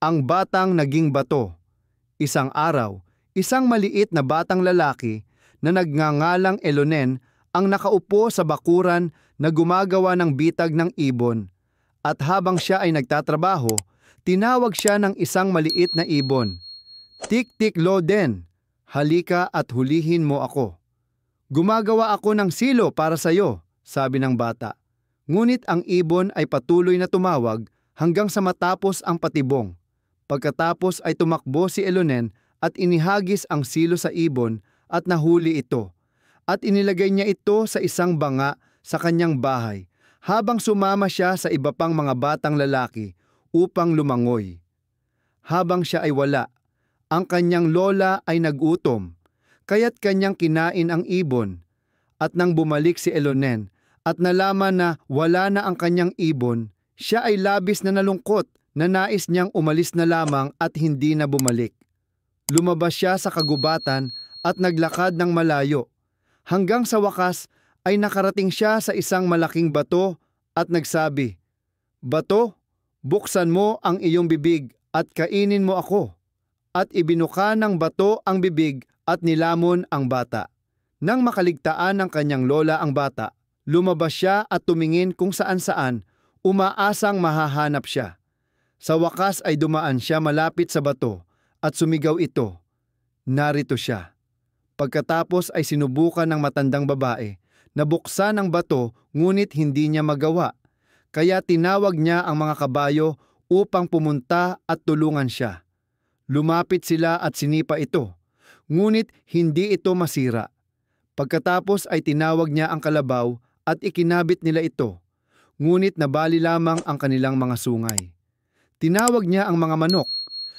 Ang batang naging bato. Isang araw, isang maliit na batang lalaki na nagngangalang Elonen ang nakaupo sa bakuran na gumagawa ng bitag ng ibon. At habang siya ay nagtatrabaho, tinawag siya ng isang maliit na ibon. Tik-tik Loden, halika at hulihin mo ako. Gumagawa ako ng silo para sa iyo, sabi ng bata. Ngunit ang ibon ay patuloy na tumawag hanggang sa matapos ang patibong. Pagkatapos ay tumakbo si Elonen at inihagis ang silo sa ibon at nahuli ito. At inilagay niya ito sa isang banga sa kanyang bahay habang sumama siya sa iba pang mga batang lalaki upang lumangoy. Habang siya ay wala, ang kanyang lola ay nagutom, kaya't kanyang kinain ang ibon. At nang bumalik si Elonen at nalaman na wala na ang kanyang ibon, siya ay labis na nalungkot na nais niyang umalis na lamang at hindi na bumalik. Lumabas siya sa kagubatan at naglakad ng malayo. Hanggang sa wakas ay nakarating siya sa isang malaking bato at nagsabi, "Bato, buksan mo ang iyong bibig at kainin mo ako." At ibinuka ng bato ang bibig at nilamon ang bata. Nang makaligtaan ng kanyang lola ang bata, lumabas siya at tumingin kung saan-saan, umaasang mahahanap siya. Sa wakas ay dumaan siya malapit sa bato at sumigaw ito, "Narito siya." Pagkatapos ay sinubukan ng matandang babae na buksan ang bato ngunit hindi niya magawa. Kaya tinawag niya ang mga kabayo upang pumunta at tulungan siya. Lumapit sila at sinipa ito, ngunit hindi ito masira. Pagkatapos ay tinawag niya ang kalabaw at ikinabit nila ito, ngunit nabali lamang ang kanilang mga sungay. Tinawag niya ang mga manok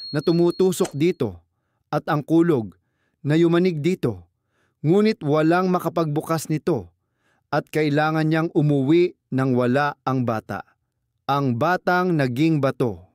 na tumutusok dito at ang kulog na yumanig dito, ngunit walang makapagbukas nito at kailangan niyang umuwi nang wala ang bata. Ang batang naging bato.